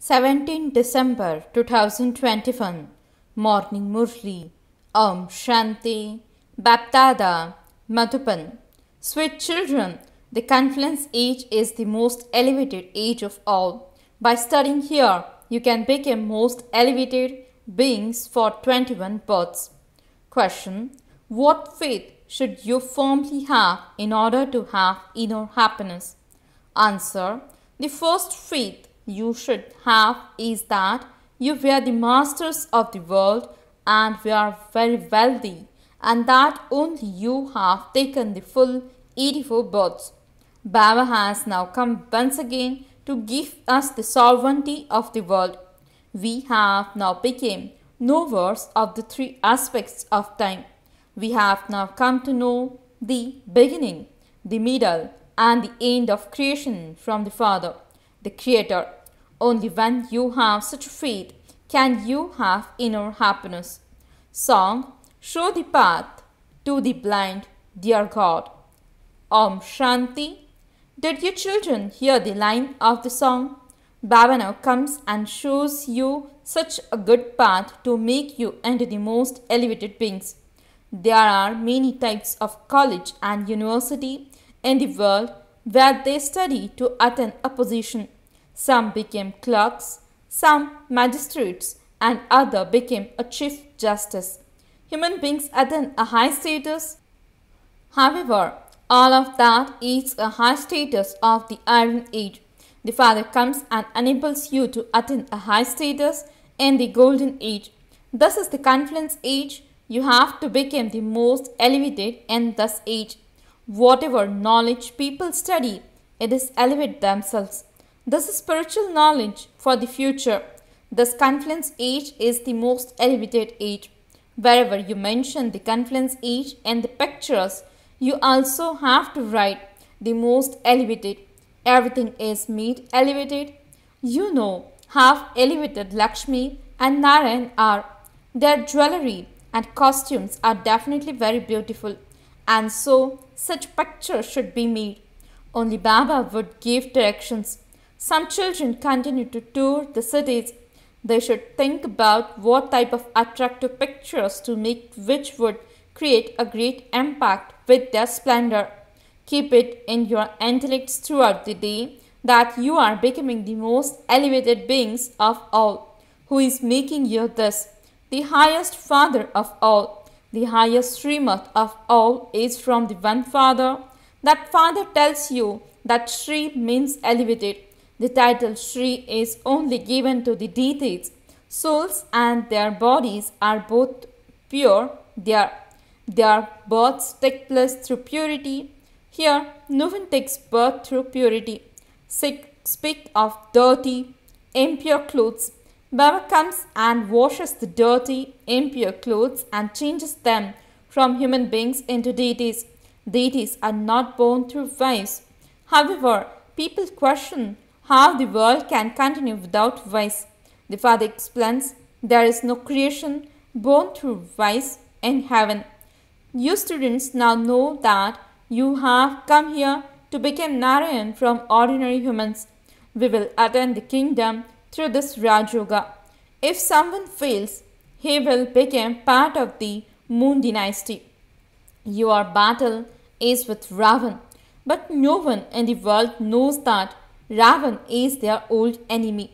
17 December 2021 Morning Murli Om Shanti Baptada Madhupan. Sweet children, the confluence age is the most elevated age of all. By studying here, you can become most elevated beings for 21 births. Question: what faith should you firmly have in order to have inner happiness? Answer: the first faith you should have is that you were the masters of the world and were very wealthy, and that only you have taken the full 84 births. Baba has now come once again to give us the sovereignty of the world. We have now become knowers of the three aspects of time. We have now come to know the beginning, the middle, and the end of creation from the Father, the Creator. Only when you have such faith can you have inner happiness. Song: show the path to the blind, dear God. Om Shanti. Did you children hear the line of the song? Baba now comes and shows you such a good path to make you into the most elevated beings. There are many types of college and university in the world where they study to attain a position. Some became clerks, some magistrates, and others became a chief justice. Human beings attain a high status. However, all of that is a high status of the Iron Age. The Father comes and enables you to attain a high status in the Golden Age. This is the confluence age. You have to become the most elevated in this age. Whatever knowledge people study, it is elevate themselves. This is spiritual knowledge for the future. This confluence age is the most elevated age. Wherever you mention the confluence age in the pictures, you also have to write the most elevated. Everything is made elevated. You know how elevated Lakshmi and Narayan are. Their jewelry and costumes are definitely very beautiful, and so such pictures should be made. Only Baba would give directions. Some children continue to tour the cities. They should think about what type of attractive pictures to make which would create a great impact with their splendor. Keep it in your intellects throughout the day that you are becoming the most elevated beings of all. Who is making you this? The highest Father of all. The highest Srimad of all is from the one Father. That Father tells you that Sri means elevated. The title Sri is only given to the deities. Souls and their bodies are both pure. Their births take place through purity. Here, no one takes birth through purity. Speak of dirty, impure clothes. Baba comes and washes the dirty, impure clothes and changes them from human beings into deities. Deities are not born through vice. However, people question how the world can continue without vice. The Father explains there is no creation born through vice in heaven. You students now know that you have come here to become Narayan from ordinary humans. We will attain the kingdom through this Raj Yoga. If someone fails, he will become part of the Moon dynasty. Your battle is with Ravan, but no one in the world knows that Ravan is their old enemy.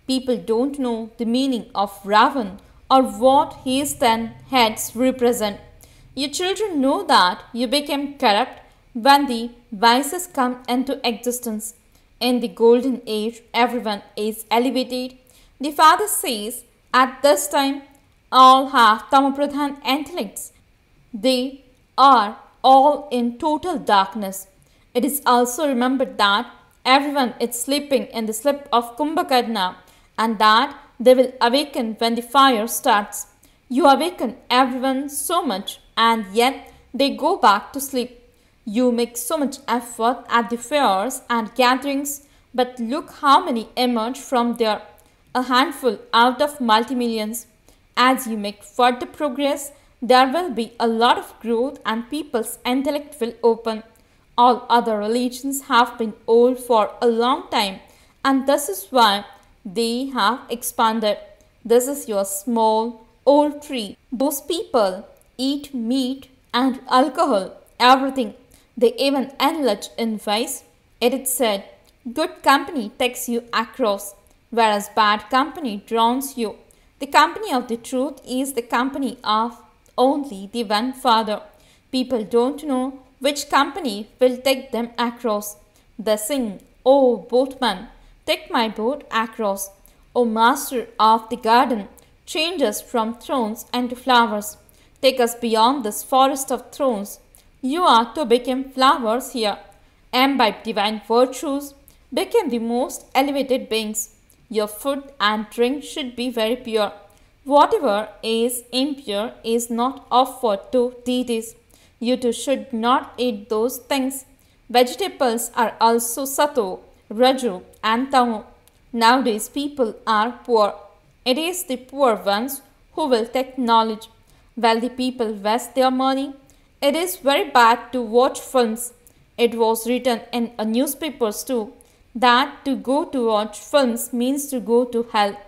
People don't know the meaning of Ravan or what his 10 heads represent. You children know that you became corrupt when the vices come into existence. In the Golden Age, everyone is elevated. The Father says, at this time, all have Tamapradhan intellects. They are all in total darkness. It is also remembered that everyone is sleeping in the sleep of Kumbhakarna and that they will awaken when the fire starts. You awaken everyone so much and yet they go back to sleep. You make so much effort at the fairs and gatherings, but look how many emerge from there. A handful out of multi-millions. As you make further progress, there will be a lot of growth and people's intellect will open. All other religions have been old for a long time, and this is why They have expanded. This is your small, old tree. Those people eat meat and alcohol, everything. They even indulge in vice. It is said, good company takes you across, whereas bad company drowns you. The company of the truth is the company of only the one Father. People don't know which company will take them across. They sing, O boatman, take my boat across. O master of the garden, change us from thorns into flowers. Take us beyond this forest of thorns. You are to become flowers here. Imbibe divine virtues, become the most elevated beings. Your food and drink should be very pure. Whatever is impure is not offered to deities. You too should not eat those things. Vegetables are also sattva, raju, and tamo. Nowadays people are poor. It is the poor ones who will take knowledge. Wealthy people waste their money. It is very bad to watch films. It was written in a newspapers too that to go to watch films means to go to hell.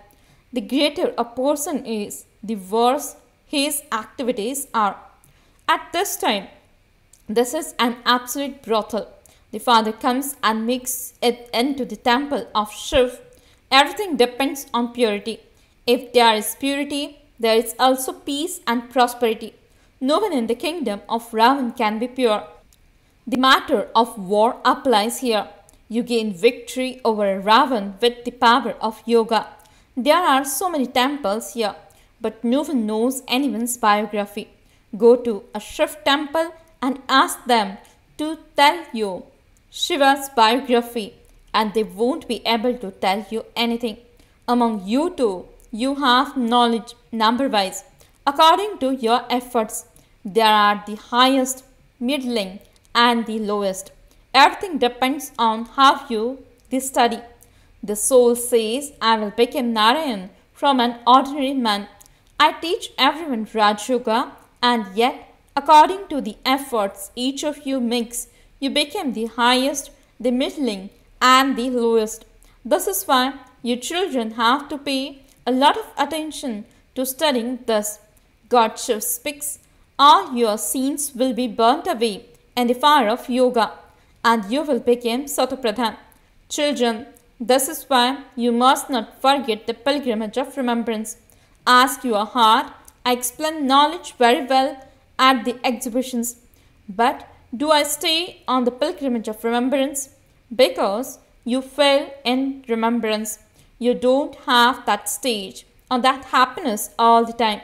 The greater a person is, the worse his activities are. At this time, this is an absolute brothel. The father comes and makes it into the temple of Shiv. Everything depends on purity. If there is purity, there is also peace and prosperity. No one in the kingdom of Ravan can be pure. The matter of war applies here. You gain victory over Ravan with the power of yoga. There are so many temples here, but no one knows anyone's biography. Go to a Shiv temple and ask them to tell you Shiva's biography, and they won't be able to tell you anything. Among you two, you have knowledge number-wise, according to your efforts. There are the highest, middling, and the lowest. Everything depends on how you study. The soul says, I will become Narayan from an ordinary man. I teach everyone Raj Yoga, and yet, according to the efforts each of you makes, you become the highest, the middling, and the lowest. This is why you children have to pay a lot of attention to studying this. God Shiv speaks, all your sins will be burnt away in the fire of yoga, and you will become Satapradhan. Children, this is why you must not forget the pilgrimage of remembrance. Ask your heart. I explain knowledge very well at the exhibitions. But do I stay on the pilgrimage of remembrance? Because you fail in remembrance. You don't have that stage or that happiness all the time.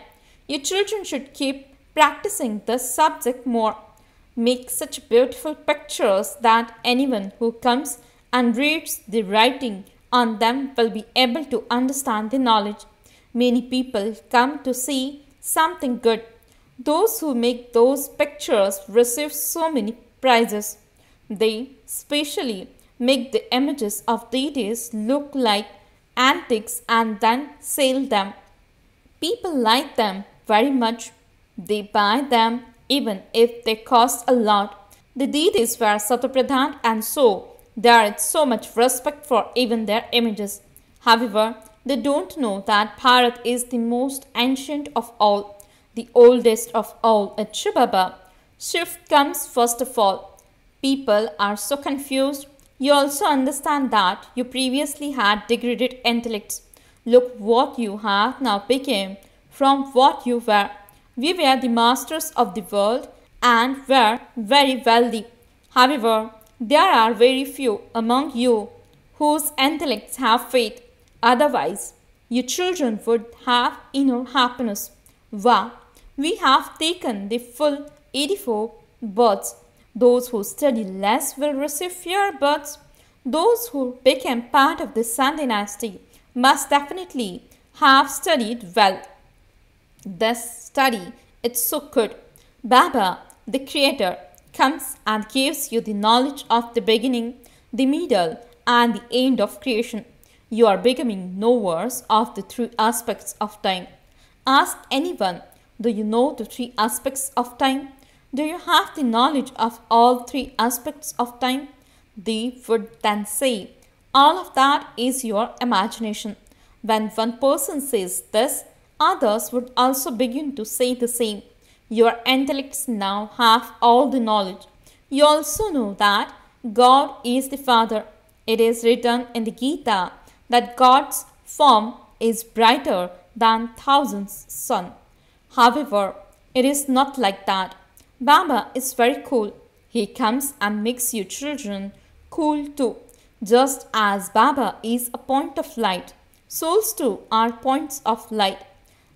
Your children should keep practicing this subject more. Make such beautiful pictures that anyone who comes and reads the writing on them will be able to understand the knowledge. Many people come to see something good. Those who make those pictures receive so many prizes. They specially make the images of deities look like antiques and then sell them. People like them very much. They buy them even if they cost a lot. The deities were Satapradhan, and so there is so much respect for even their images. However, they don't know that Bharat is the most ancient of all, the oldest of all at Shivababa. Shiv comes first of all. People are so confused. You also understand that you previously had degraded intellects. Look what you have now become from what you were. We were the masters of the world and were very wealthy. However, there are very few among you whose intellects have faith. Otherwise, your children would have inner happiness. Wow! We have taken the full 84 births. Those who study less will receive fewer births. Those who became part of the Sun dynasty must definitely have studied well. This study is so good. Baba, the Creator, comes and gives you the knowledge of the beginning, the middle, and the end of creation. You are becoming knowers of the three aspects of time. Ask anyone, do you know the three aspects of time? Do you have the knowledge of all three aspects of time? They would then say, all of that is your imagination. When one person says this, others would also begin to say the same. Your intellects now have all the knowledge. You also know that God is the Father. It is written in the Gita that God's form is brighter than thousands sun. However, it is not like that. Baba is very cool. He comes and makes you children cool too. Just as Baba is a point of light, souls too are points of light,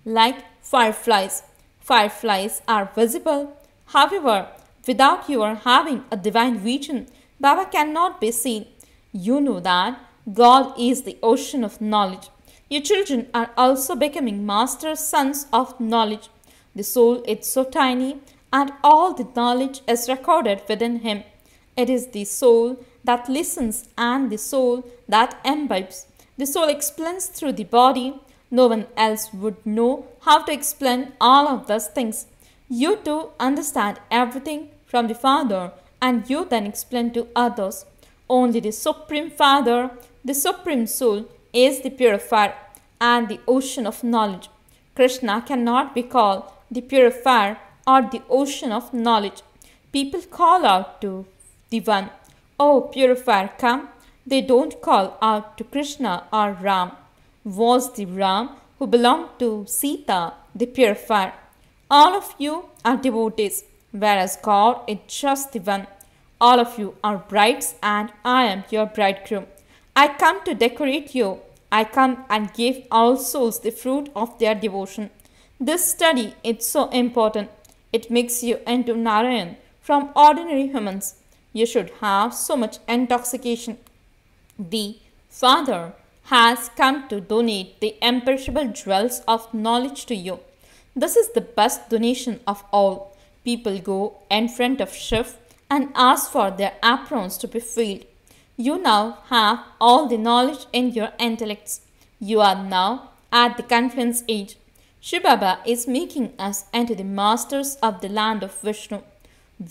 like fireflies. Fireflies are visible. However, without your having a divine vision, Baba cannot be seen. You know that God is the ocean of knowledge. Your children are also becoming master sons of knowledge. The soul is so tiny and all the knowledge is recorded within him. It is the soul that listens and the soul that imbibes. The soul explains through the body. No one else would know how to explain all of those things. You too understand everything from the Father and you then explain to others. Only the Supreme Father, the Supreme Soul, is the purifier and the ocean of knowledge. Krishna cannot be called the purifier or the ocean of knowledge. People call out to the one, "Oh, purifier, come." They don't call out to Krishna or Ram. Was the Ram who belonged to Sita the purifier? All of you are devotees, whereas God is just the one. All of you are brides and I am your bridegroom. I come to decorate you. I come and give all souls the fruit of their devotion. This study is so important. It makes you into Narayan from ordinary humans. You should have so much intoxication. The Father has come to donate the imperishable jewels of knowledge to you. This is the best donation of all. People go in front of Shiv and ask for their aprons to be filled. You now have all the knowledge in your intellects. You are now at the confluence age. Shiv Baba is making us into the masters of the land of Vishnu.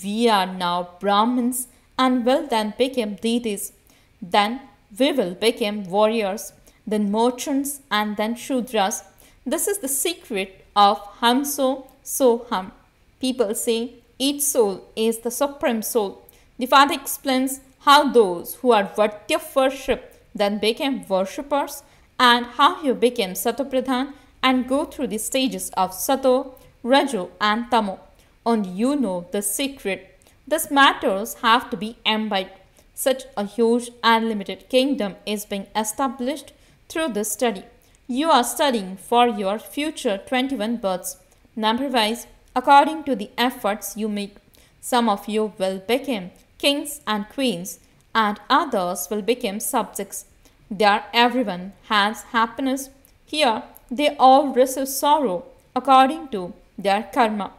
We are now Brahmins and will then become deities. Then we will become warriors, then merchants and then Shudras. This is the secret of Hamso So Hum. People say each soul is the supreme soul. The Father explains how those who are worthy of worship then became worshippers and how you became Satopradhan and go through the stages of Sato, Rajo and Tamo. Only you know the secret. These matters have to be imbibed. Such a huge unlimited kingdom is being established through this study. You are studying for your future 21 births, number-wise, according to the efforts you make. Some of you will become kings and queens, and others will become subjects. There everyone has happiness. Here they all receive sorrow according to their karma.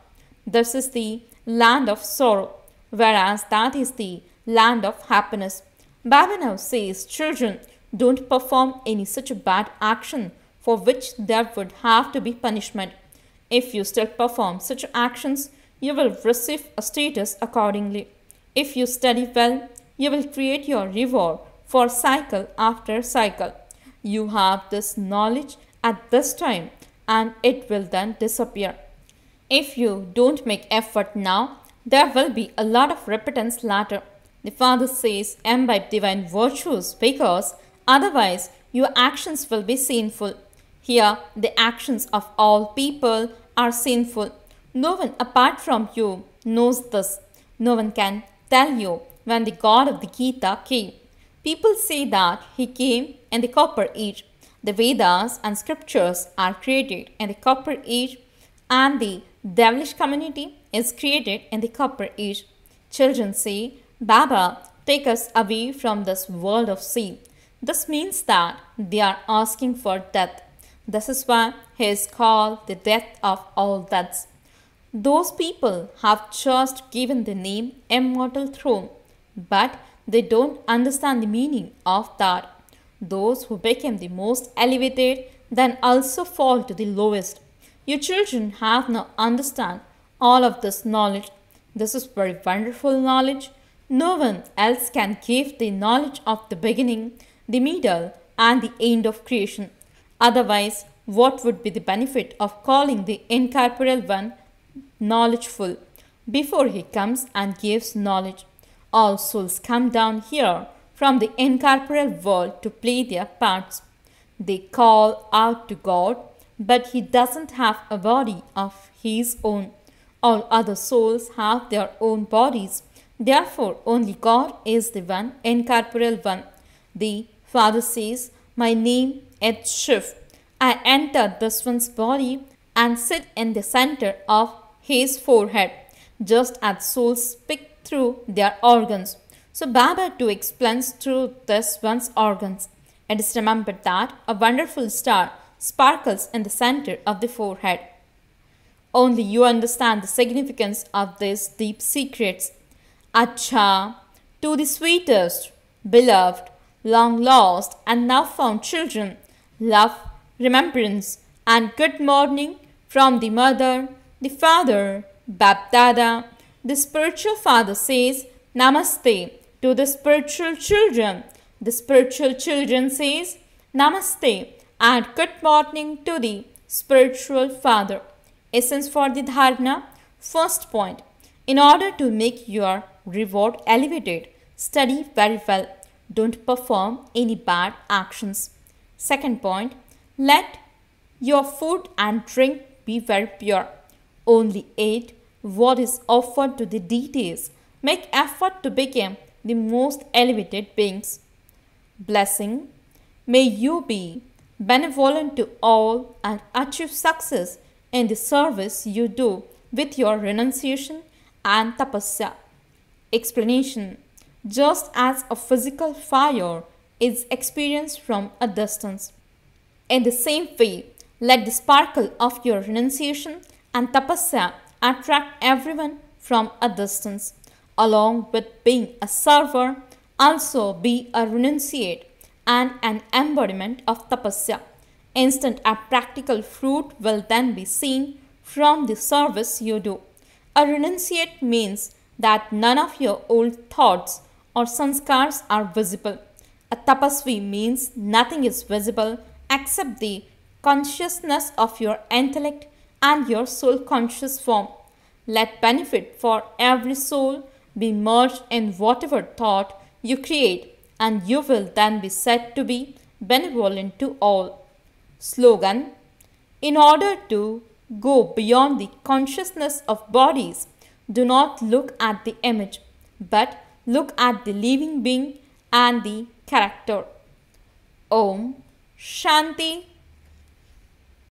This is the land of sorrow, whereas that is the land of happiness. Baba now says, children, don't perform any such a bad action for which there would have to be punishment. If you still perform such actions, you will receive a status accordingly. If you study well, you will create your reward for cycle after cycle. You have this knowledge at this time and it will then disappear. If you don't make effort now, there will be a lot of repentance later. The Father says, imbibe divine virtues because otherwise your actions will be sinful. Here, the actions of all people are sinful. No one apart from you knows this. No one can tell you when the God of the Gita came. People say that he came in the Copper Age. The Vedas and scriptures are created in the Copper Age and the devilish community is created in the Copper Age. Children say, Baba, take us away from this world of sin. This means that they are asking for death. This is why he is called the death of all deaths. Those people have just given the name immortal throne, but they don't understand the meaning of that. Those who become the most elevated then also fall to the lowest. Your children have now understand all of this knowledge. This is very wonderful knowledge. No one else can give the knowledge of the beginning, the middle, and the end of creation. Otherwise, what would be the benefit of calling the incorporeal one knowledgeful before he comes and gives knowledge? All souls come down here from the incorporeal world to play their parts. They call out to God, but he doesn't have a body of his own. All other souls have their own bodies. Therefore, only God is the one incorporeal one. The Father says, "My name is Shiv. I enter this one's body and sit in the center of his forehead," just as souls speak through their organs. So Baba too explains through this one's organs. It is remembered that a wonderful star sparkles in the center of the forehead. Only you understand the significance of these deep secrets. Acha, to the sweetest, beloved, long lost and now found children, love, remembrance, and good morning from the mother, the father, Bapdada. The spiritual father says Namaste to the spiritual children. The spiritual children says Namaste and good morning to the spiritual father. Essence for the dharana. First point. In order to make your reward elevated, study very well. Don't perform any bad actions. Second point. Let your food and drink be very pure. Only eat what is offered to the deities. Make effort to become the most elevated beings. Blessing. May you be benevolent to all and achieve success in the service you do with your renunciation and tapasya. Explanation. Just as a physical fire is experienced from a distance, in the same way, let the sparkle of your renunciation and tapasya attract everyone from a distance. Along with being a server, also be a renunciate and an embodiment of tapasya. Instant and practical fruit will then be seen from the service you do. A renunciate means that none of your old thoughts or sanskars are visible. A tapasvi means nothing is visible except the consciousness of your intellect and your soul conscious form. Let benefit for every soul be merged in whatever thought you create, and you will then be said to be benevolent to all. Slogan. In order to go beyond the consciousness of bodies, do not look at the image, but look at the living being and the character. Om Shanti